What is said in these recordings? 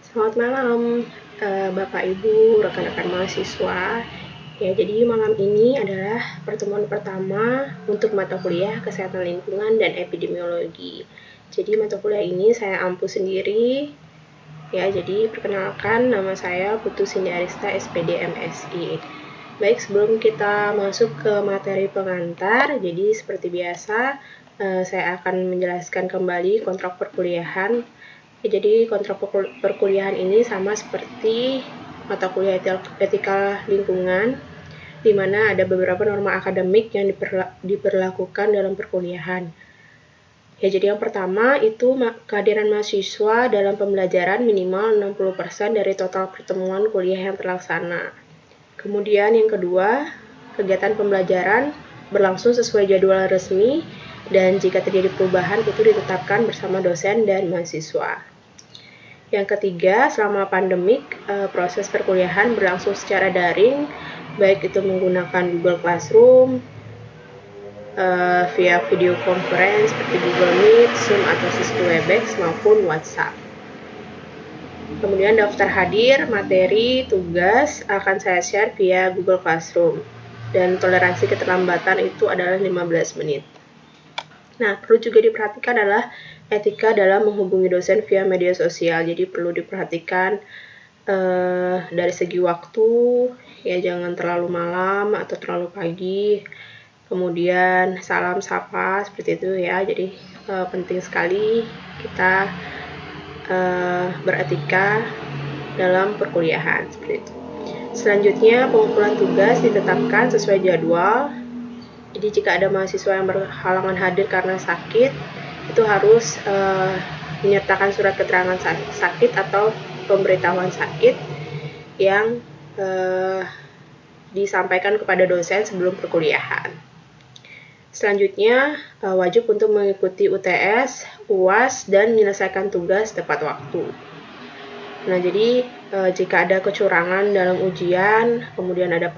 Selamat malam, Bapak Ibu, rekan-rekan mahasiswa. Ya, jadi malam ini adalah pertemuan pertama untuk mata kuliah Kesehatan Lingkungan dan Epidemiologi. Jadi mata kuliah ini saya ampu sendiri. Ya, jadi perkenalkan, nama saya Putu Cindy Arista, SPD MSI. Baik, sebelum kita masuk ke materi pengantar, jadi seperti biasa saya akan menjelaskan kembali kontrak perkuliahan. Jadi kontrak perkuliahan ini sama seperti mata kuliah etika lingkungan, di mana ada beberapa norma akademik yang diberlakukan dalam perkuliahan. Ya, jadi yang pertama itu kehadiran mahasiswa dalam pembelajaran minimal 60% dari total pertemuan kuliah yang terlaksana. Kemudian yang kedua, kegiatan pembelajaran berlangsung sesuai jadwal resmi dan jika terjadi perubahan itu ditetapkan bersama dosen dan mahasiswa. Yang ketiga, selama pandemik, proses perkuliahan berlangsung secara daring, baik itu menggunakan Google Classroom, via video conference seperti Google Meet, Zoom atau Cisco Webex maupun WhatsApp. Kemudian daftar hadir, materi, tugas akan saya share via Google Classroom. Dan toleransi keterlambatan itu adalah 15 menit. Nah, perlu juga diperhatikan adalah etika dalam menghubungi dosen via media sosial. Jadi perlu diperhatikan dari segi waktu, ya jangan terlalu malam atau terlalu pagi. Kemudian salam sapa seperti itu ya. Jadi penting sekali kita beretika dalam perkuliahan seperti itu. Selanjutnya, pengumpulan tugas ditetapkan sesuai jadwal. Jadi jika ada mahasiswa yang berhalangan hadir karena sakit, itu harus menyertakan surat keterangan sakit atau pemberitahuan sakit yang disampaikan kepada dosen sebelum perkuliahan. Selanjutnya, wajib untuk mengikuti UTS, UAS, dan menyelesaikan tugas tepat waktu. Nah, jadi jika ada kecurangan dalam ujian, kemudian ada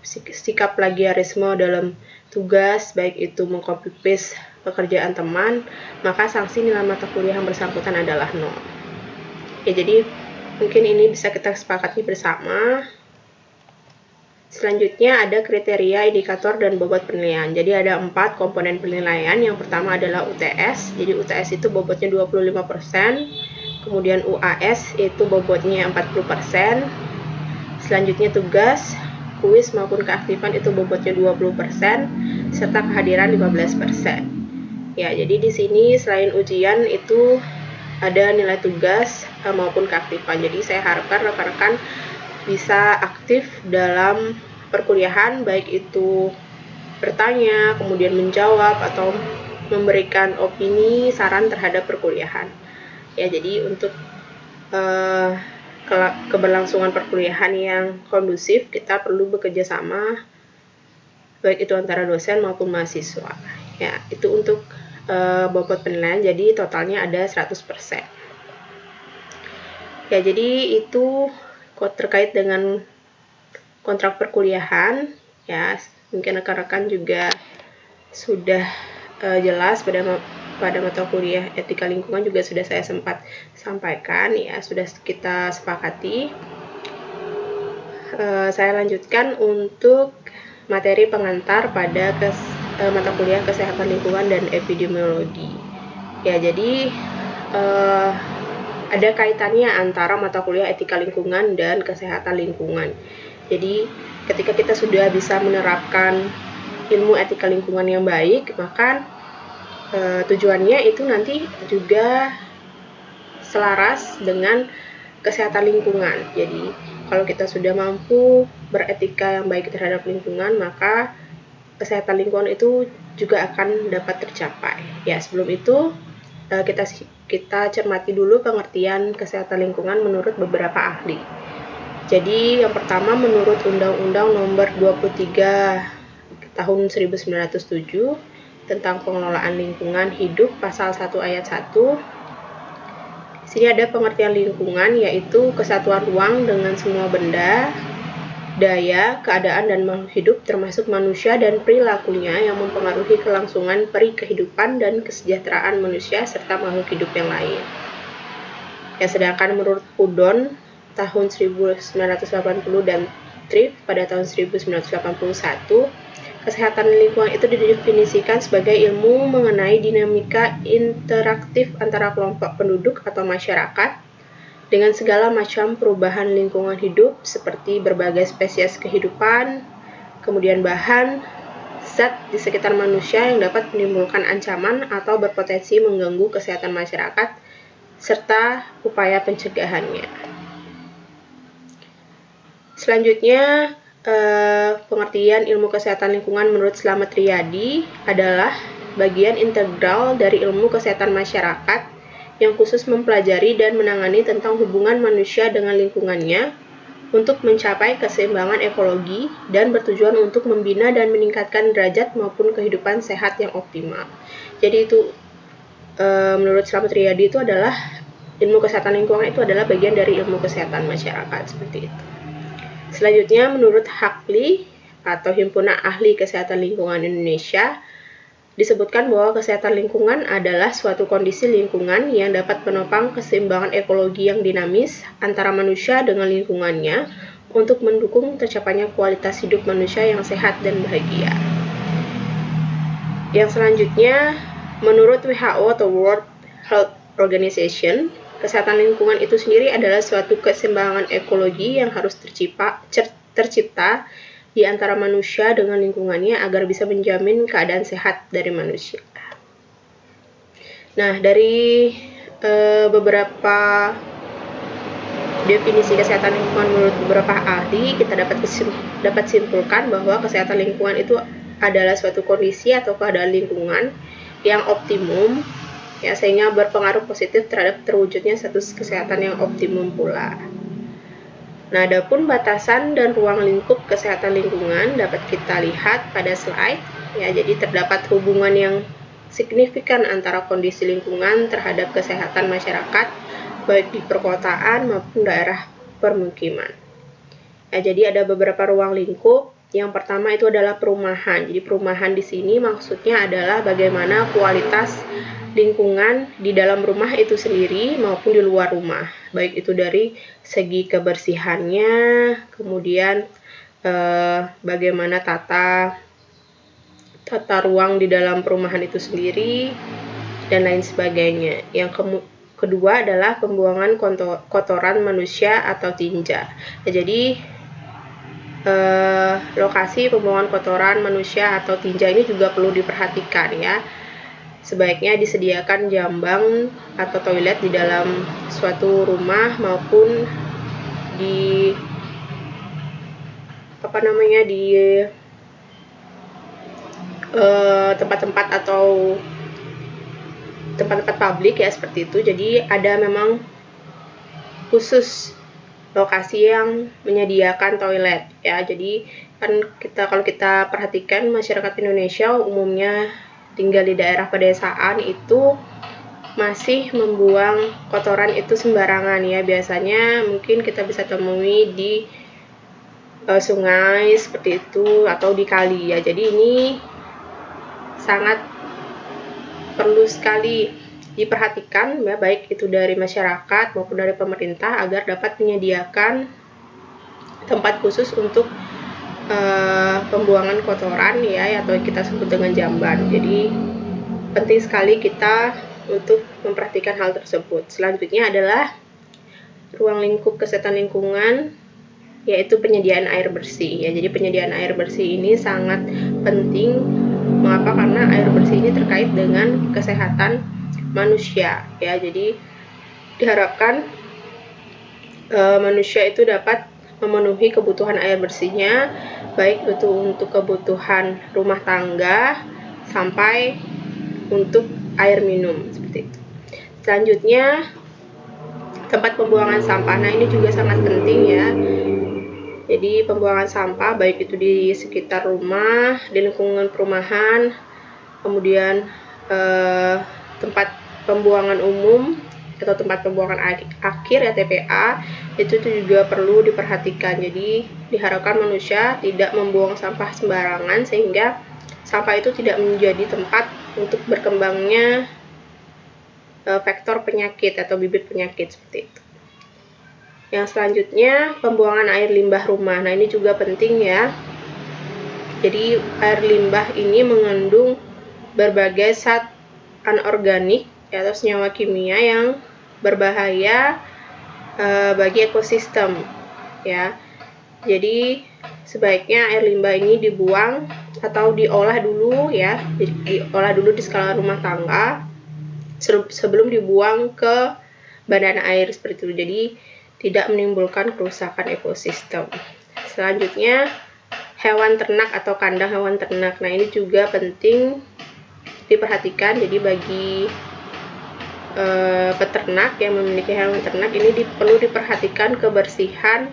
sikap plagiarisme dalam tugas, baik itu mengcopy paste pekerjaan teman, maka sanksi nilai mata kuliah yang bersangkutan adalah 0. Ya, jadi mungkin ini bisa kita sepakati bersama. Selanjutnya ada kriteria, indikator, dan bobot penilaian. Jadi ada 4 komponen penilaian. Yang pertama adalah UTS. Jadi UTS itu bobotnya 25%. Kemudian UAS itu bobotnya 40%. Selanjutnya tugas, kuis maupun keaktifan itu bobotnya 20%, serta kehadiran 15%. Ya, jadi di sini selain ujian itu ada nilai tugas maupun keaktifan. Jadi saya harapkan rekan-rekan bisa aktif dalam perkuliahan, baik itu bertanya, kemudian menjawab, atau memberikan opini, saran terhadap perkuliahan. Ya, jadi untuk keberlangsungan perkuliahan yang kondusif, kita perlu bekerja sama, baik itu antara dosen maupun mahasiswa. Ya, itu untuk bobot penilaian, jadi totalnya ada 100%. Ya, jadi itu terkait dengan kontrak perkuliahan. Ya, mungkin rekan-rekan juga sudah jelas pada mata kuliah etika lingkungan juga sudah saya sempat sampaikan, ya sudah kita sepakati. Saya lanjutkan untuk materi pengantar pada mata kuliah kesehatan lingkungan dan epidemiologi. Ya, jadi ada kaitannya antara mata kuliah etika lingkungan dan kesehatan lingkungan. Jadi ketika kita sudah bisa menerapkan ilmu etika lingkungan yang baik, maka tujuannya itu nanti juga selaras dengan kesehatan lingkungan. Jadi kalau kita sudah mampu beretika yang baik terhadap lingkungan, maka kesehatan lingkungan itu juga akan dapat tercapai. Ya, sebelum itu kita cermati dulu pengertian kesehatan lingkungan menurut beberapa ahli. Jadi yang pertama, menurut Undang-Undang Nomor 23 Tahun 1907 tentang pengelolaan lingkungan hidup, pasal 1 ayat 1. Di sini ada pengertian lingkungan, yaitu kesatuan ruang dengan semua benda, daya, keadaan, dan makhluk hidup termasuk manusia dan perilakunya yang mempengaruhi kelangsungan peri kehidupan dan kesejahteraan manusia serta makhluk hidup yang lain. Ya, sedangkan menurut Pudon tahun 1980 dan Tripp pada tahun 1981, kesehatan lingkungan itu didefinisikan sebagai ilmu mengenai dinamika interaktif antara kelompok penduduk atau masyarakat dengan segala macam perubahan lingkungan hidup seperti berbagai spesies kehidupan, kemudian bahan, zat di sekitar manusia yang dapat menimbulkan ancaman atau berpotensi mengganggu kesehatan masyarakat, serta upaya pencegahannya. Selanjutnya, pengertian ilmu kesehatan lingkungan menurut Slamet Riyadi adalah bagian integral dari ilmu kesehatan masyarakat yang khusus mempelajari dan menangani tentang hubungan manusia dengan lingkungannya untuk mencapai keseimbangan ekologi dan bertujuan untuk membina dan meningkatkan derajat maupun kehidupan sehat yang optimal. Jadi itu menurut Slamet Riyadi itu adalah ilmu kesehatan lingkungan itu adalah bagian dari ilmu kesehatan masyarakat, seperti itu. Selanjutnya, menurut HAKLI atau Himpunan Ahli Kesehatan Lingkungan Indonesia, disebutkan bahwa kesehatan lingkungan adalah suatu kondisi lingkungan yang dapat menopang keseimbangan ekologi yang dinamis antara manusia dengan lingkungannya untuk mendukung tercapainya kualitas hidup manusia yang sehat dan bahagia. Yang selanjutnya, menurut WHO atau World Health Organization, kesehatan lingkungan itu sendiri adalah suatu keseimbangan ekologi yang harus tercipta di antara manusia dengan lingkungannya agar bisa menjamin keadaan sehat dari manusia. Nah, dari beberapa definisi kesehatan lingkungan menurut beberapa ahli, kita dapat simpulkan bahwa kesehatan lingkungan itu adalah suatu kondisi atau keadaan lingkungan yang optimum, ya, sehingga berpengaruh positif terhadap terwujudnya status kesehatan yang optimum pula. Nah, adapun batasan dan ruang lingkup kesehatan lingkungan dapat kita lihat pada slide. Ya, jadi terdapat hubungan yang signifikan antara kondisi lingkungan terhadap kesehatan masyarakat, baik di perkotaan maupun daerah permukiman. Ya, jadi ada beberapa ruang lingkup. Yang pertama itu adalah perumahan. Jadi perumahan di sini maksudnya adalah bagaimana kualitas lingkungan di dalam rumah itu sendiri maupun di luar rumah, baik itu dari segi kebersihannya, kemudian bagaimana tata ruang di dalam perumahan itu sendiri, dan lain sebagainya. Yang kedua adalah pembuangan kotoran manusia atau tinja. Ya, jadi lokasi pembuangan kotoran manusia atau tinja ini juga perlu diperhatikan, ya. Sebaiknya disediakan jambang atau toilet di dalam suatu rumah maupun di tempat-tempat atau tempat-tempat publik, ya, seperti itu. Jadi ada memang khusus lokasi yang menyediakan toilet, ya. Jadi kan kalau kita perhatikan masyarakat Indonesia umumnya tinggal di daerah pedesaan itu masih membuang kotoran itu sembarangan, ya. Biasanya mungkin kita bisa temui di sungai seperti itu atau di kali, ya. Jadi ini sangat perlu sekali diperhatikan, ya, baik itu dari masyarakat maupun dari pemerintah agar dapat menyediakan tempat khusus untuk pembuangan kotoran, ya, atau kita sebut dengan jamban. Jadi penting sekali kita untuk memperhatikan hal tersebut. Selanjutnya adalah ruang lingkup kesehatan lingkungan, yaitu penyediaan air bersih, ya. Jadi penyediaan air bersih ini sangat penting. Mengapa? Karena air bersih ini terkait dengan kesehatan manusia, ya. Jadi diharapkan manusia itu dapat memenuhi kebutuhan air bersihnya, baik itu untuk kebutuhan rumah tangga sampai untuk air minum, seperti itu. Selanjutnya, tempat pembuangan sampah. Nah, ini juga sangat penting, ya. Jadi pembuangan sampah baik itu di sekitar rumah, di lingkungan perumahan, kemudian tempat pembuangan umum atau tempat pembuangan akhir, ya, TPA, itu juga perlu diperhatikan. Jadi diharapkan manusia tidak membuang sampah sembarangan sehingga sampah itu tidak menjadi tempat untuk berkembangnya vektor penyakit atau bibit penyakit seperti itu. Yang selanjutnya, pembuangan air limbah rumah. Nah, ini juga penting ya. Jadi air limbah ini mengandung berbagai zat anorganik atau senyawa kimia yang berbahaya bagi ekosistem ya. Jadi sebaiknya air limbah ini dibuang atau diolah dulu ya, diolah dulu di skala rumah tangga sebelum dibuang ke badan air seperti itu. Jadi tidak menimbulkan kerusakan ekosistem. Selanjutnya, hewan ternak atau kandang hewan ternak. Nah, ini juga penting diperhatikan. Jadi bagi peternak yang memiliki hewan ternak ini perlu diperhatikan kebersihan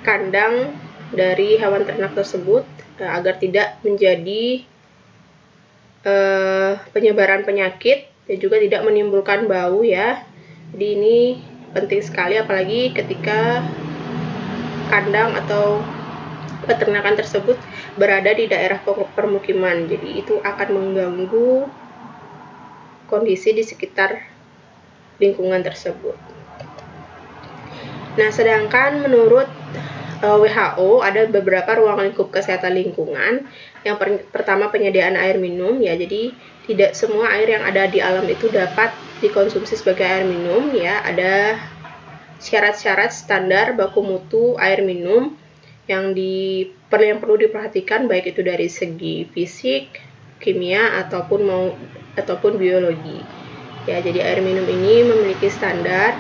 kandang dari hewan ternak tersebut agar tidak menjadi penyebaran penyakit dan juga tidak menimbulkan bau ya. Jadi ini penting sekali, apalagi ketika kandang atau peternakan tersebut berada di daerah permukiman. Jadi itu akan mengganggu kondisi di sekitar lingkungan tersebut. Nah, sedangkan menurut WHO ada beberapa ruang lingkup kesehatan lingkungan. Yang pertama, penyediaan air minum ya. Jadi tidak semua air yang ada di alam itu dapat dikonsumsi sebagai air minum ya. Ada syarat-syarat standar baku mutu air minum yang perlu diperhatikan, baik itu dari segi fisik, kimia ataupun biologi. Ya, jadi air minum ini memiliki standar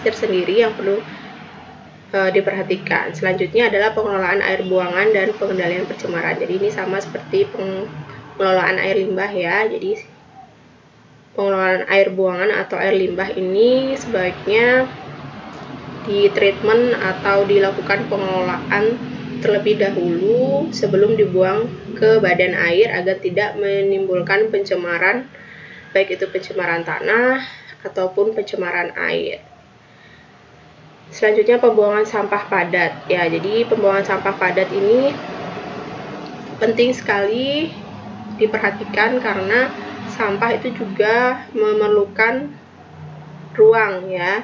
tersendiri yang perlu diperhatikan. Selanjutnya adalah pengelolaan air buangan dan pengendalian pencemaran. Jadi ini sama seperti pengelolaan air limbah ya. Jadi pengelolaan air buangan atau air limbah ini sebaiknya di treatment atau dilakukan pengelolaan terlebih dahulu sebelum dibuang ke badan air agar tidak menimbulkan pencemaran, baik itu pencemaran tanah ataupun pencemaran air. Selanjutnya, pembuangan sampah padat ya. Jadi pembuangan sampah padat ini penting sekali diperhatikan karena sampah itu juga memerlukan ruang ya.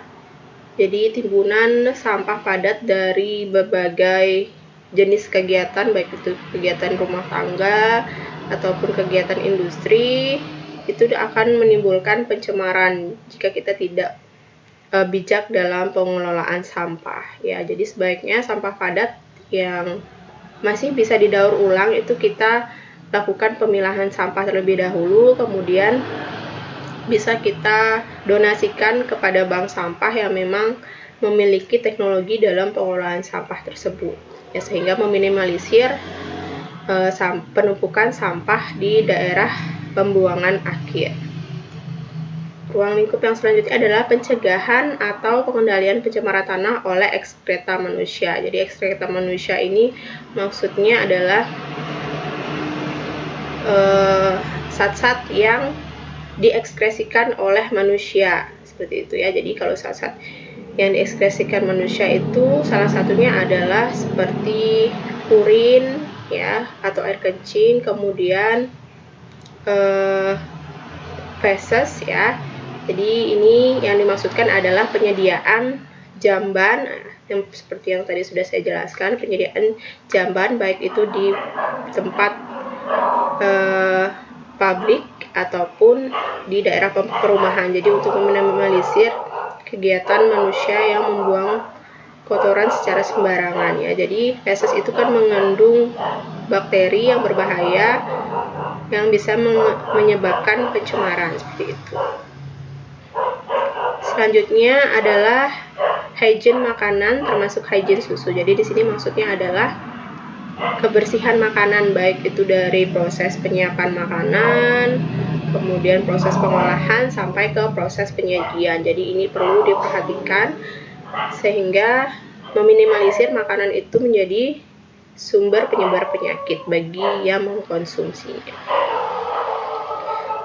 Jadi timbunan sampah padat dari berbagai jenis kegiatan, baik itu kegiatan rumah tangga ataupun kegiatan industri, itu akan menimbulkan pencemaran jika kita tidak bijak dalam pengelolaan sampah ya. Jadi sebaiknya sampah padat yang masih bisa didaur ulang itu kita lakukan pemilahan sampah terlebih dahulu, kemudian bisa kita donasikan kepada bank sampah yang memang memiliki teknologi dalam pengelolaan sampah tersebut ya, sehingga meminimalisir penumpukan sampah di daerah pembuangan akhir. Ruang lingkup yang selanjutnya adalah pencegahan atau pengendalian pencemaran tanah oleh ekskreta manusia. Jadi ekskreta manusia ini maksudnya adalah zat-zat yang diekskresikan oleh manusia seperti itu ya. Jadi kalau zat-zat yang diekskresikan manusia itu salah satunya adalah seperti urin ya atau air kencing, kemudian feses ya. Jadi ini yang dimaksudkan adalah penyediaan jamban yang seperti yang tadi sudah saya jelaskan, penyediaan jamban baik itu di tempat publik ataupun di daerah perumahan. Jadi untuk meminimalisir kegiatan manusia yang membuang kotoran secara sembarangan ya. Jadi feses itu kan mengandung bakteri yang berbahaya yang bisa menyebabkan pencemaran seperti itu. Selanjutnya adalah hygiene makanan termasuk hygiene susu. Jadi di sini maksudnya adalah kebersihan makanan, baik itu dari proses penyiapan makanan, kemudian proses pengolahan sampai ke proses penyajian. Jadi ini perlu diperhatikan sehingga meminimalisir makanan itu menjadi sumber penyebar penyakit bagi yang mengkonsumsinya.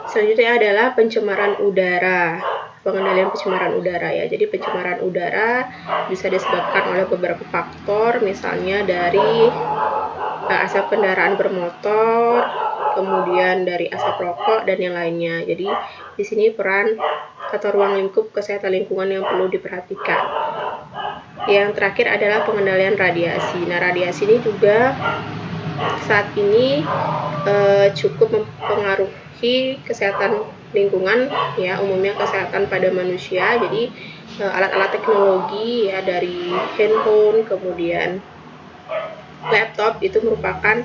Selanjutnya adalah pencemaran udara, pengendalian pencemaran udara ya. Jadi pencemaran udara bisa disebabkan oleh beberapa faktor, misalnya dari asap kendaraan bermotor, kemudian dari asap rokok dan yang lainnya. Jadi di sini peran atau ruang lingkup kesehatan lingkungan yang perlu diperhatikan. Yang terakhir adalah pengendalian radiasi. Nah, radiasi ini juga saat ini cukup mempengaruhi kesehatan lingkungan, ya, umumnya kesehatan pada manusia. Jadi alat-alat teknologi, ya, dari handphone kemudian laptop itu merupakan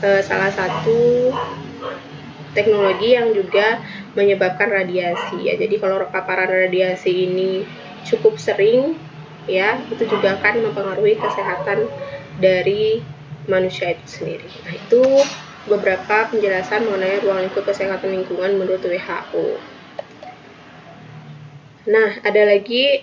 salah satu teknologi yang juga menyebabkan radiasi, ya. Jadi kalau paparan radiasi ini cukup sering, ya, itu juga akan mempengaruhi kesehatan dari manusia itu sendiri. Nah, itu beberapa penjelasan mengenai ruang lingkup kesehatan lingkungan menurut WHO. Nah, ada lagi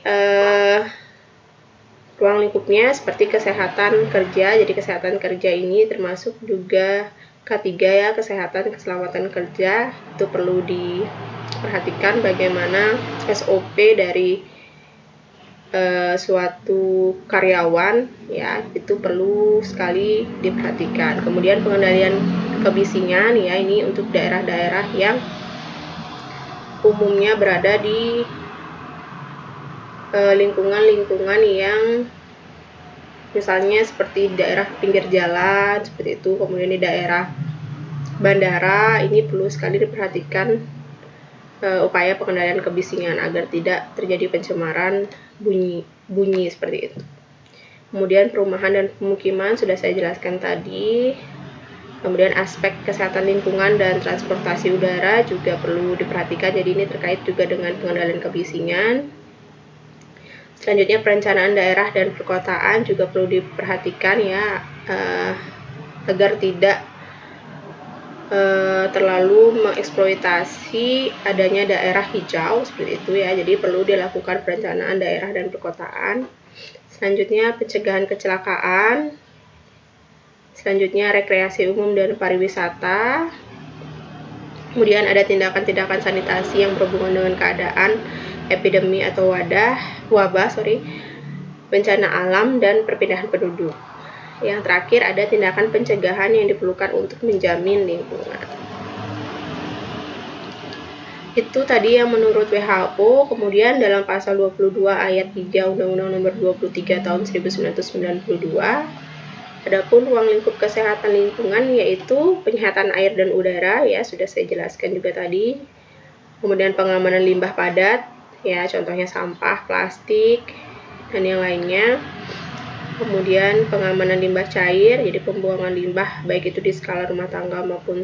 ruang lingkupnya seperti kesehatan kerja. Jadi kesehatan kerja ini termasuk juga K3, ya, kesehatan keselamatan kerja. Itu perlu diperhatikan bagaimana SOP dari suatu karyawan, ya, itu perlu sekali diperhatikan. Kemudian pengendalian kebisingan, ya, ini untuk daerah-daerah yang umumnya berada di lingkungan-lingkungan yang misalnya seperti daerah pinggir jalan seperti itu, kemudian di daerah bandara, ini perlu sekali diperhatikan upaya pengendalian kebisingan agar tidak terjadi pencemaran bunyi seperti itu. Kemudian perumahan dan pemukiman sudah saya jelaskan tadi. Kemudian aspek kesehatan lingkungan dan transportasi udara juga perlu diperhatikan. Jadi ini terkait juga dengan pengendalian kebisingan. Selanjutnya perencanaan daerah dan perkotaan juga perlu diperhatikan, ya, agar tidak terlalu mengeksploitasi adanya daerah hijau seperti itu, ya. Jadi perlu dilakukan perencanaan daerah dan perkotaan. Selanjutnya pencegahan kecelakaan. Selanjutnya rekreasi umum dan pariwisata. Kemudian ada tindakan-tindakan sanitasi yang berhubungan dengan keadaan epidemi atau wabah, bencana alam dan perpindahan penduduk. Yang terakhir ada tindakan pencegahan yang diperlukan untuk menjamin lingkungan. Itu tadi yang menurut WHO. Kemudian dalam pasal 22 ayat 3 Undang-Undang Nomor 23 Tahun 1992, adapun ruang lingkup kesehatan lingkungan yaitu penyehatan air dan udara, ya, sudah saya jelaskan juga tadi. Kemudian pengamanan limbah padat, ya, contohnya sampah, plastik, dan yang lainnya. Kemudian pengamanan limbah cair, jadi pembuangan limbah baik itu di skala rumah tangga maupun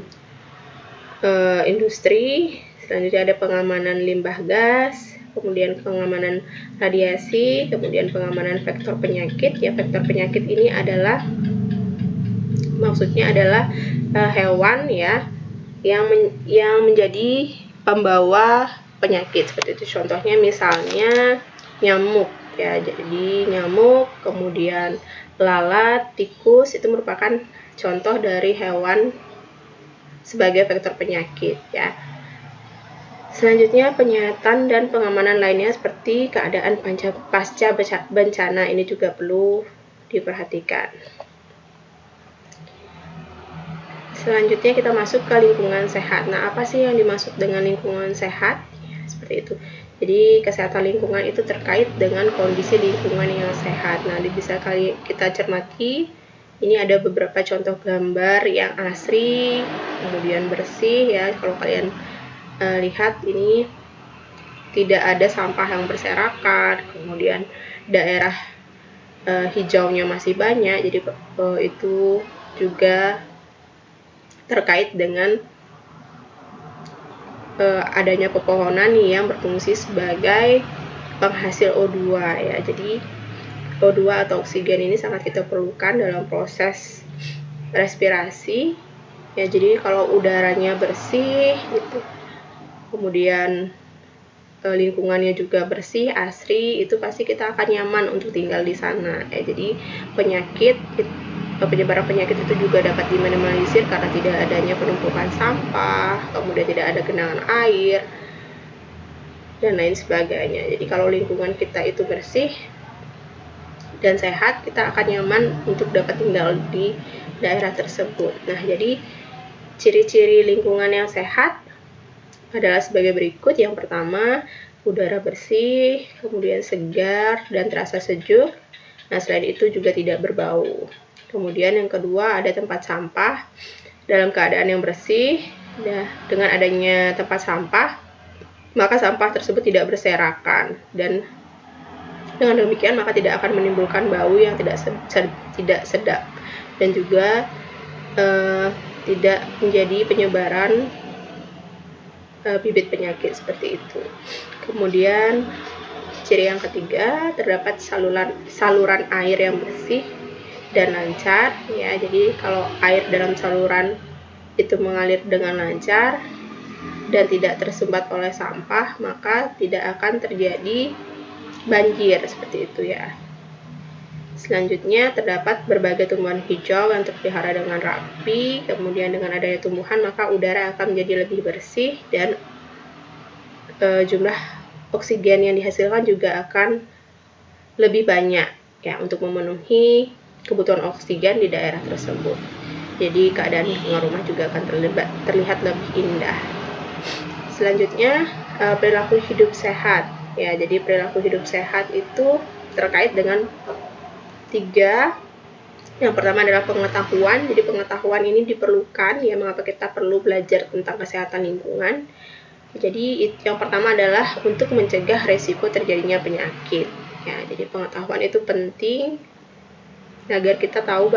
industri. Selanjutnya ada pengamanan limbah gas, kemudian pengamanan radiasi, kemudian pengamanan vektor penyakit. Ya, vektor penyakit ini adalah maksudnya adalah hewan, ya, yang menjadi pembawa penyakit seperti itu. Contohnya misalnya nyamuk, ya. Jadi nyamuk, kemudian lalat, tikus itu merupakan contoh dari hewan sebagai vektor penyakit, ya. Selanjutnya penyehatan dan pengamanan lainnya seperti keadaan pasca bencana, ini juga perlu diperhatikan. Selanjutnya kita masuk ke lingkungan sehat. Nah, apa sih yang dimaksud dengan lingkungan sehat? Ya, seperti itu. Jadi kesehatan lingkungan itu terkait dengan kondisi lingkungan yang sehat. Nah, bisa kita cermati. Ini ada beberapa contoh gambar yang asri, kemudian bersih, ya. Kalau kalian lihat ini tidak ada sampah yang berserakan, kemudian daerah hijaunya masih banyak. Jadi itu juga terkait dengan adanya pepohonan yang berfungsi sebagai penghasil O2, ya. Jadi O2 atau oksigen ini sangat kita perlukan dalam proses respirasi, ya. Jadi kalau udaranya bersih gitu, kemudian lingkungannya juga bersih, asri, itu pasti kita akan nyaman untuk tinggal di sana, ya. Jadi penyebaran penyakit itu juga dapat diminimalisir karena tidak adanya penumpukan sampah, kemudian tidak ada genangan air, dan lain sebagainya. Jadi kalau lingkungan kita itu bersih dan sehat, kita akan nyaman untuk dapat tinggal di daerah tersebut. Nah, jadi Ciri-ciri lingkungan yang sehat adalah sebagai berikut. Yang pertama, udara bersih, kemudian segar dan terasa sejuk. Nah, selain itu juga tidak berbau. Kemudian yang kedua, ada tempat sampah dalam keadaan yang bersih. Nah, dengan adanya tempat sampah, maka sampah tersebut tidak berserakan, dan dengan demikian maka tidak akan menimbulkan bau yang tidak sedap, dan juga tidak menjadi penyebaran bibit penyakit seperti itu. Kemudian ciri yang ketiga, terdapat saluran air yang bersih dan lancar, ya. Jadi kalau air dalam saluran itu mengalir dengan lancar dan tidak tersumbat oleh sampah, maka tidak akan terjadi banjir seperti itu, ya. Selanjutnya, terdapat berbagai tumbuhan hijau yang terpelihara dengan rapi. Kemudian dengan adanya tumbuhan, maka udara akan menjadi lebih bersih, dan jumlah oksigen yang dihasilkan juga akan lebih banyak, ya, untuk memenuhi kebutuhan oksigen di daerah tersebut. Jadi keadaan lingkungan rumah juga akan terlihat lebih indah. Selanjutnya, perilaku hidup sehat, ya. Jadi perilaku hidup sehat itu terkait dengan 3. Yang pertama adalah pengetahuan. Jadi pengetahuan ini diperlukan, ya, mengapa kita perlu belajar tentang kesehatan lingkungan. Jadi yang pertama adalah untuk mencegah resiko terjadinya penyakit, ya. Jadi pengetahuan itu penting agar kita tahu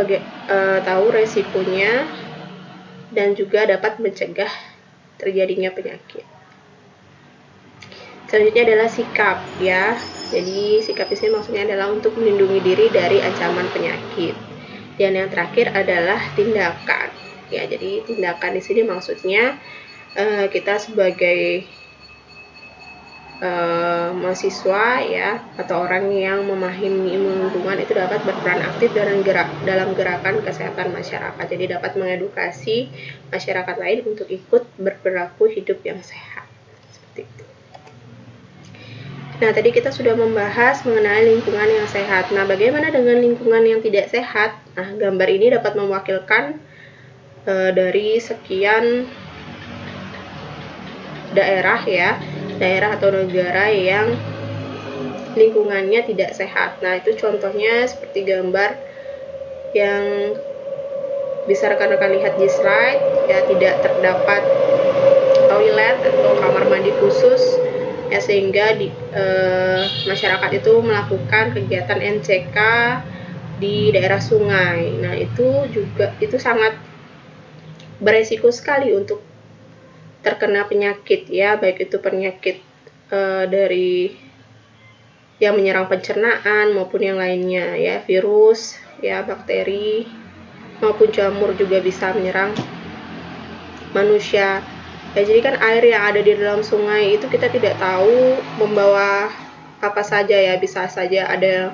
resikonya dan juga dapat mencegah terjadinya penyakit. Selanjutnya adalah sikap, ya. Jadi sikap di sini maksudnya adalah untuk melindungi diri dari ancaman penyakit. Dan yang terakhir adalah tindakan, ya. Jadi tindakan di sini maksudnya kita sebagai mahasiswa, ya, atau orang yang memahami lingkungan itu dapat berperan aktif dalam gerakan kesehatan masyarakat. Jadi dapat mengedukasi masyarakat lain untuk ikut berperilaku hidup yang sehat. Seperti itu. Nah, tadi kita sudah membahas mengenai lingkungan yang sehat. Nah, bagaimana dengan lingkungan yang tidak sehat? Nah, gambar ini dapat mewakilkan dari sekian daerah, ya, daerah atau negara yang lingkungannya tidak sehat. Nah, itu contohnya seperti gambar yang bisa rekan-rekan lihat di slide, ya. Tidak terdapat toilet atau kamar mandi khusus, ya, sehingga masyarakat itu melakukan kegiatan MCK di daerah sungai. Nah, itu sangat beresiko sekali untuk terkena penyakit, ya, baik itu penyakit dari yang menyerang pencernaan maupun yang lainnya, ya, virus, ya, bakteri maupun jamur juga bisa menyerang manusia. Ya, jadi kan air yang ada di dalam sungai itu kita tidak tahu membawa apa saja, ya. Bisa saja ada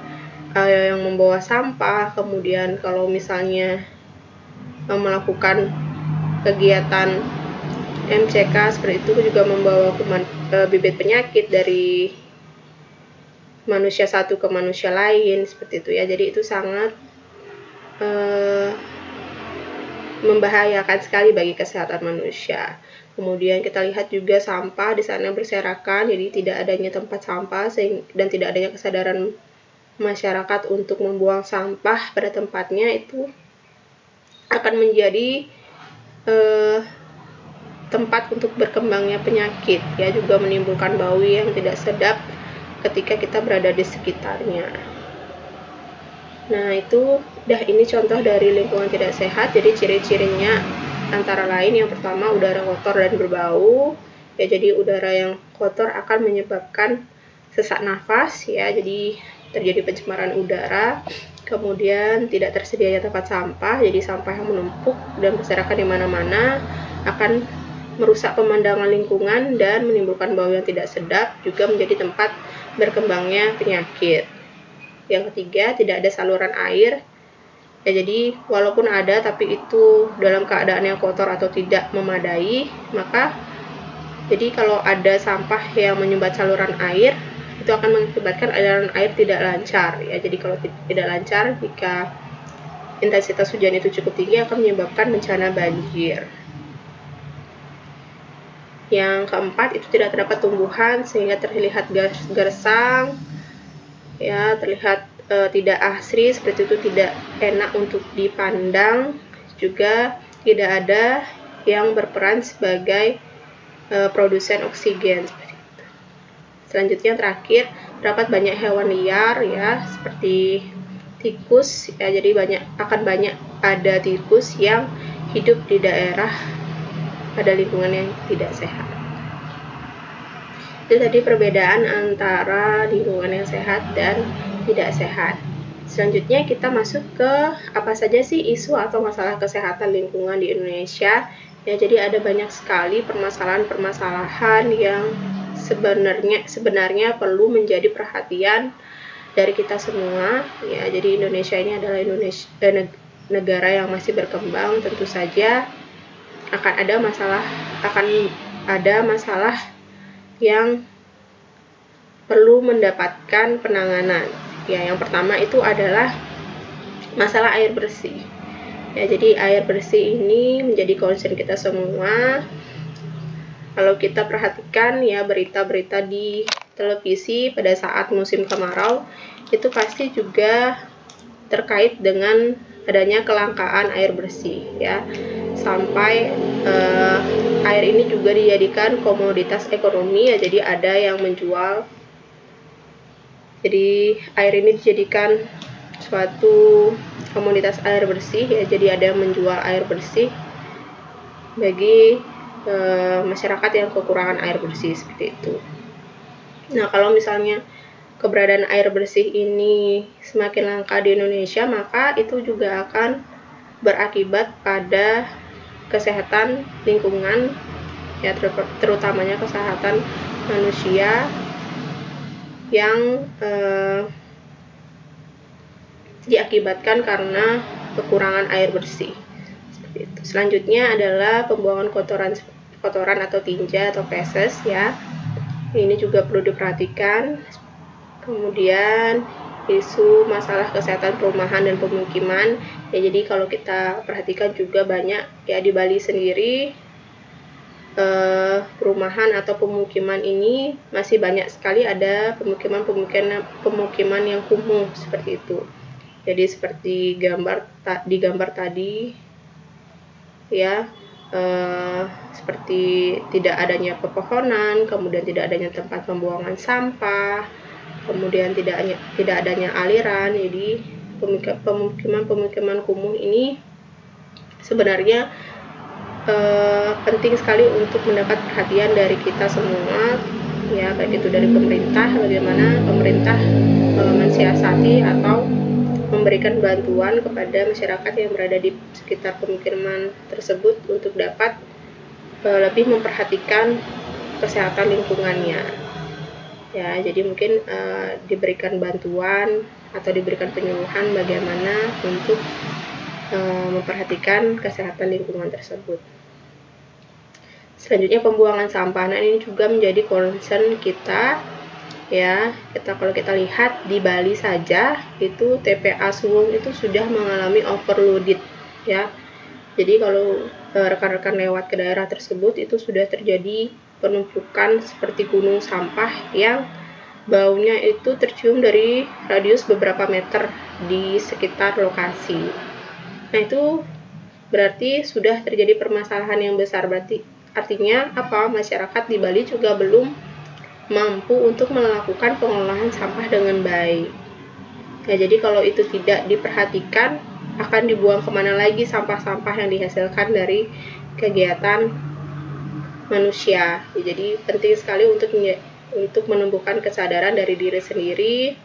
yang membawa sampah. Kemudian kalau misalnya melakukan kegiatan MCK seperti itu juga membawa bibit penyakit dari manusia satu ke manusia lain, seperti itu, ya. Jadi itu sangat membahayakan sekali bagi kesehatan manusia. Kemudian kita lihat juga sampah di sana berserakan, jadi tidak adanya tempat sampah dan tidak adanya kesadaran masyarakat untuk membuang sampah pada tempatnya, itu akan menjadi tempat untuk berkembangnya penyakit, ya, juga menimbulkan bau yang tidak sedap ketika kita berada di sekitarnya. Nah, ini contoh dari lingkungan tidak sehat. Jadi ciri-cirinya antara lain, yang pertama udara kotor dan berbau, ya. Jadi udara yang kotor akan menyebabkan sesak nafas, ya. Jadi terjadi pencemaran udara. Kemudian tidak tersedianya tempat sampah, jadi sampah yang menumpuk dan berserakan di mana-mana akan merusak pemandangan lingkungan dan menimbulkan bau yang tidak sedap, juga menjadi tempat berkembangnya penyakit. Yang ketiga, tidak ada saluran air, ya. Jadi walaupun ada, tapi itu dalam keadaan yang kotor atau tidak memadai, maka jadi kalau ada sampah yang menyumbat saluran air, itu akan mengakibatkan aliran air tidak lancar, ya. Jadi kalau tidak lancar, jika intensitas hujan itu cukup tinggi, akan menyebabkan bencana banjir. Yang keempat, itu tidak terdapat tumbuhan sehingga terlihat gersang, ya, terlihat tidak asri, seperti itu, tidak enak untuk dipandang. Juga tidak ada yang berperan sebagai produsen oksigen. Selanjutnya terakhir, terdapat banyak hewan liar, ya, seperti tikus, ya, jadi akan banyak ada tikus yang hidup di daerah pada lingkungan yang tidak sehat. Itu tadi perbedaan antara lingkungan yang sehat dan tidak sehat. Selanjutnya kita masuk ke apa saja sih isu atau masalah kesehatan lingkungan di Indonesia. Ya, jadi ada banyak sekali permasalahan-permasalahan yang sebenarnya perlu menjadi perhatian dari kita semua. Ya, jadi Indonesia ini adalah negara yang masih berkembang, tentu saja akan ada masalah yang perlu mendapatkan penanganan. Ya, yang pertama itu adalah masalah air bersih. Ya, jadi air bersih ini menjadi concern kita semua. Kalau kita perhatikan, ya, berita-berita di televisi pada saat musim kemarau, itu pasti juga terkait dengan adanya kelangkaan air bersih, ya, sampai air ini juga dijadikan komoditas ekonomi, ya, jadi ada yang menjual. Jadi air ini dijadikan suatu komoditas air bersih, ya, jadi ada yang menjual air bersih bagi masyarakat yang kekurangan air bersih, seperti itu. Nah, kalau misalnya keberadaan air bersih ini semakin langka di Indonesia, maka itu juga akan berakibat pada kesehatan lingkungan, ya, terutamanya kesehatan manusia yang diakibatkan karena kekurangan air bersih. Seperti itu. Selanjutnya adalah pembuangan kotoran atau tinja atau feses, ya. Ini juga perlu diperhatikan. Kemudian isu masalah kesehatan perumahan dan pemukiman, ya, jadi kalau kita perhatikan juga banyak, ya, di Bali sendiri perumahan atau pemukiman ini masih banyak sekali ada pemukiman yang kumuh, seperti itu. Jadi seperti di gambar tadi, ya, seperti tidak adanya pepohonan, kemudian tidak adanya tempat pembuangan sampah, kemudian tidak adanya aliran. Jadi pemukiman kumuh ini sebenarnya penting sekali untuk mendapat perhatian dari kita semua, ya, baik itu dari pemerintah, bagaimana pemerintah mensiasati atau memberikan bantuan kepada masyarakat yang berada di sekitar pemukiman tersebut untuk dapat lebih memperhatikan kesehatan lingkungannya. Ya, jadi mungkin diberikan bantuan atau diberikan penyuluhan bagaimana untuk memperhatikan kesehatan lingkungan tersebut. Selanjutnya pembuangan sampah. Nah, ini juga menjadi concern kita, ya. Kalau kita lihat di Bali saja, itu TPA Suwung itu sudah mengalami overloaded, ya. Jadi kalau rekan-rekan lewat ke daerah tersebut, itu sudah terjadi penumpukan seperti gunung sampah yang baunya itu tercium dari radius beberapa meter di sekitar lokasi. Nah, itu berarti sudah terjadi permasalahan yang besar. Berarti artinya apa? Masyarakat di Bali juga belum mampu untuk melakukan pengolahan sampah dengan baik. Nah, jadi kalau itu tidak diperhatikan, akan dibuang kemana lagi sampah-sampah yang dihasilkan dari kegiatan manusia. Jadi penting sekali untuk menumbuhkan kesadaran dari diri sendiri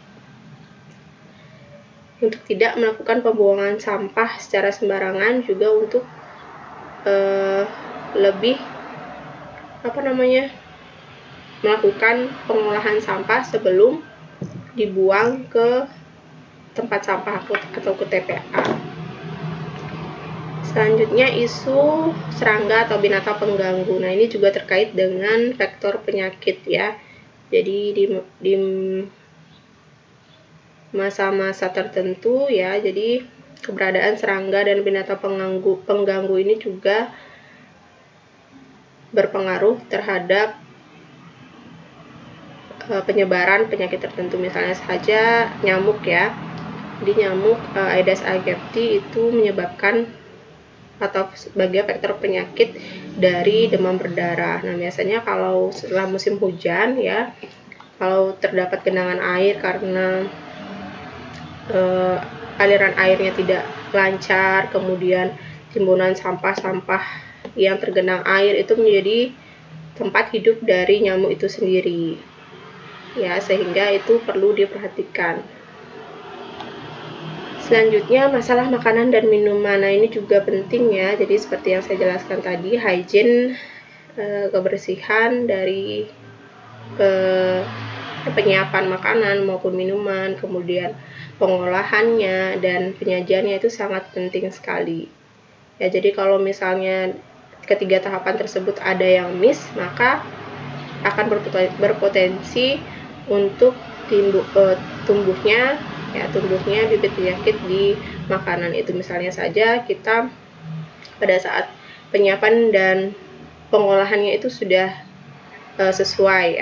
untuk tidak melakukan pembuangan sampah secara sembarangan, juga untuk lebih melakukan pengolahan sampah sebelum dibuang ke tempat sampah atau ke TPA. Selanjutnya isu serangga atau binatang pengganggu. Nah, ini juga terkait dengan faktor penyakit, ya. Jadi di masa-masa tertentu, ya, jadi keberadaan serangga dan binatang pengganggu ini juga berpengaruh terhadap penyebaran penyakit tertentu, misalnya saja nyamuk ya. Jadi nyamuk Aedes aegypti itu menyebabkan atau sebagai faktor penyakit dari demam berdarah. Nah, biasanya kalau setelah musim hujan ya, kalau terdapat genangan air karena aliran airnya tidak lancar, kemudian timbunan sampah-sampah yang tergenang air itu menjadi tempat hidup dari nyamuk itu sendiri. Ya, sehingga itu perlu diperhatikan. Selanjutnya masalah makanan dan minuman. Nah, ini juga penting ya. Jadi seperti yang saya jelaskan tadi, hygiene, kebersihan dari penyiapan makanan maupun minuman, kemudian pengolahannya dan penyajiannya itu sangat penting sekali. Ya, jadi kalau misalnya ketiga tahapan tersebut ada yang miss, maka akan berpotensi untuk tumbuhnya bibit penyakit di makanan itu. Misalnya saja kita pada saat penyiapan dan pengolahannya itu sudah sesuai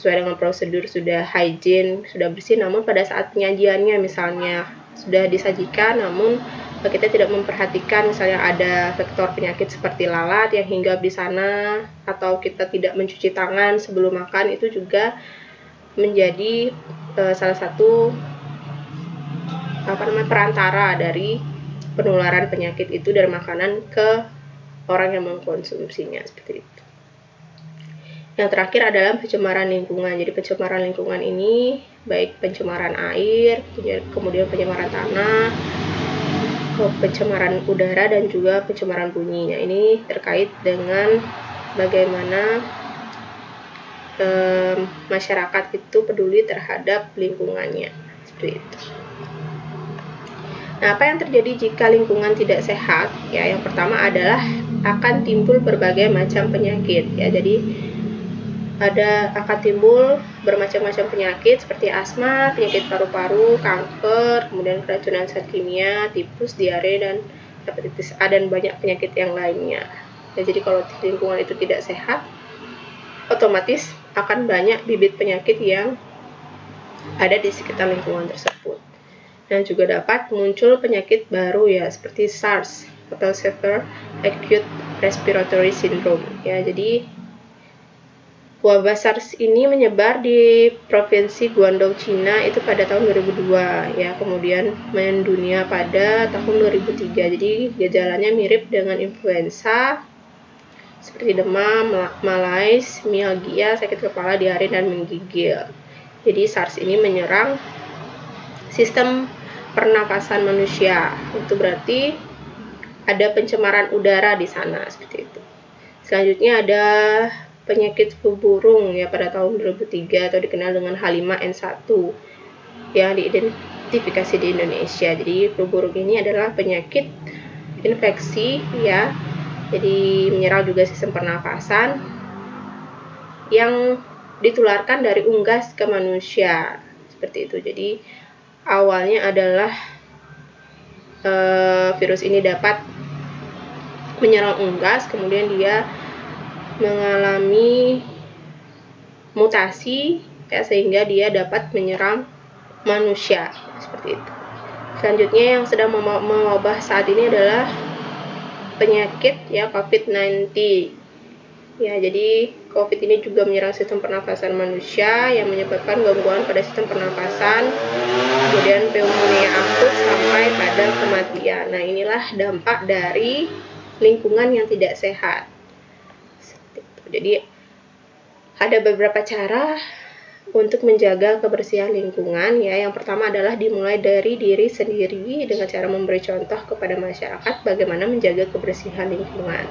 dengan prosedur, sudah hygiene, sudah bersih, namun pada saat penyajiannya misalnya sudah disajikan namun kita tidak memperhatikan, misalnya ada vektor penyakit seperti lalat yang hinggap di sana, atau kita tidak mencuci tangan sebelum makan, itu juga menjadi salah satu perantara dari penularan penyakit itu dari makanan ke orang yang mengkonsumsinya, seperti itu. Yang terakhir adalah pencemaran lingkungan. Jadi pencemaran lingkungan ini baik pencemaran air, kemudian pencemaran tanah, pencemaran udara, dan juga pencemaran bunyi. Nah, ini terkait dengan bagaimana masyarakat itu peduli terhadap lingkungannya, seperti itu. Nah, apa yang terjadi jika lingkungan tidak sehat? Ya, yang pertama adalah akan timbul berbagai macam penyakit. Ya, jadi akan timbul bermacam-macam penyakit seperti asma, penyakit paru-paru, kanker, kemudian keracunan zat kimia, tipus, diare, dan hepatitis A, dan banyak penyakit yang lainnya. Ya, jadi kalau lingkungan itu tidak sehat, otomatis akan banyak bibit penyakit yang ada di sekitar lingkungan tersebut. Dan juga dapat muncul penyakit baru ya, seperti SARS atau Severe Acute Respiratory Syndrome. Ya, jadi wabah SARS ini menyebar di provinsi Guangdong, Cina itu pada tahun 2002 ya, kemudian mendunia pada tahun 2003. Jadi gejalanya mirip dengan influenza seperti demam, malaise, mialgia, sakit kepala, diare, dan menggigil. Jadi SARS ini menyerang sistem pernapasan manusia. Itu berarti ada pencemaran udara di sana, seperti itu. Selanjutnya ada penyakit flu burung ya pada tahun 2003 atau dikenal dengan H5N1 yang diidentifikasi di Indonesia. Jadi flu burung ini adalah penyakit infeksi ya. Jadi menyerang juga sistem pernafasan yang ditularkan dari unggas ke manusia, seperti itu. Jadi awalnya adalah virus ini dapat menyerang unggas, kemudian dia mengalami mutasi ya, sehingga dia dapat menyerang manusia, seperti itu. Selanjutnya yang sedang mewabah saat ini adalah penyakit ya COVID-19 ya. Jadi COVID ini juga menyerang sistem pernafasan manusia yang menyebabkan gangguan pada sistem pernafasan, kemudian pneumonia akut sampai pada kematian. Nah, inilah dampak dari lingkungan yang tidak sehat. Jadi ada beberapa cara untuk menjaga kebersihan lingkungan ya. Yang pertama adalah dimulai dari diri sendiri dengan cara memberi contoh kepada masyarakat bagaimana menjaga kebersihan lingkungan.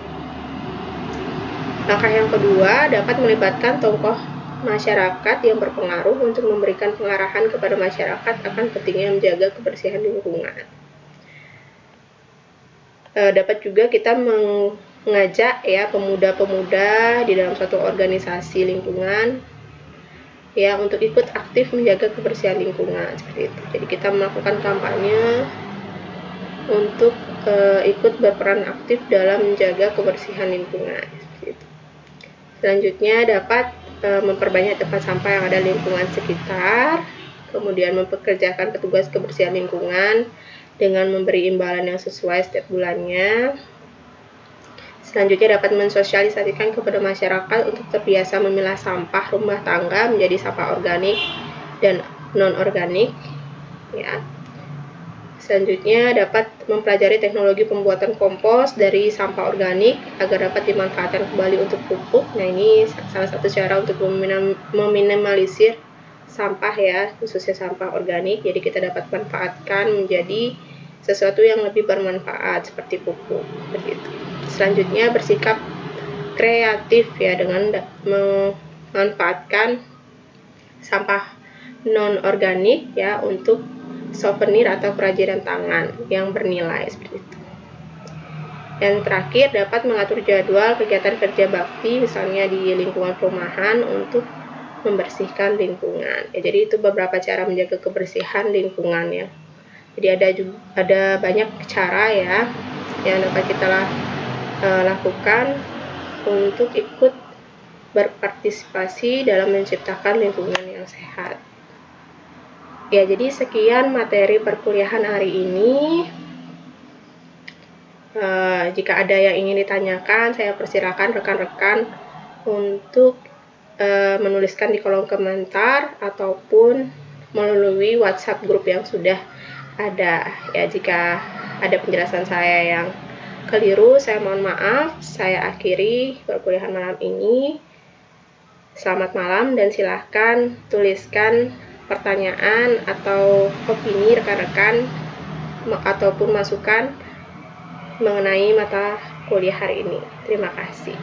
Langkah yang kedua dapat melibatkan tokoh masyarakat yang berpengaruh untuk memberikan pengarahan kepada masyarakat akan pentingnya menjaga kebersihan lingkungan. Dapat juga kita mengajak ya pemuda-pemuda di dalam suatu organisasi lingkungan ya untuk ikut aktif menjaga kebersihan lingkungan, seperti itu. Jadi kita melakukan kampanye untuk ikut berperan aktif dalam menjaga kebersihan lingkungan, seperti itu. Selanjutnya dapat memperbanyak tempat sampah yang ada di lingkungan sekitar, kemudian mempekerjakan petugas kebersihan lingkungan dengan memberi imbalan yang sesuai setiap bulannya. Selanjutnya dapat mensosialisasikan kepada masyarakat untuk terbiasa memilah sampah rumah tangga menjadi sampah organik dan non-organik. Ya. Selanjutnya dapat mempelajari teknologi pembuatan kompos dari sampah organik agar dapat dimanfaatkan kembali untuk pupuk. Nah, ini salah satu cara untuk meminimalisir sampah ya, khususnya sampah organik. Jadi kita dapat manfaatkan menjadi sesuatu yang lebih bermanfaat seperti pupuk begitu. Selanjutnya bersikap kreatif ya dengan memanfaatkan sampah non-organik ya untuk souvenir atau kerajinan tangan yang bernilai seperti itu. Yang terakhir dapat mengatur jadwal kegiatan kerja bakti misalnya di lingkungan perumahan untuk membersihkan lingkungan. Ya, jadi itu beberapa cara menjaga kebersihan lingkungan ya. Jadi ada banyak cara ya yang dapat kita lakukan untuk ikut berpartisipasi dalam menciptakan lingkungan yang sehat. Ya, jadi sekian materi perkuliahan hari ini. Jika ada yang ingin ditanyakan, saya persilakan rekan-rekan untuk menuliskan di kolom komentar ataupun melalui WhatsApp grup yang sudah ada. Ya, jika ada penjelasan saya yang keliru, saya mohon maaf. Saya akhiri perkuliahan malam ini. Selamat malam dan silahkan tuliskan pertanyaan atau opini rekan-rekan ataupun masukan mengenai mata kuliah hari ini. Terima kasih.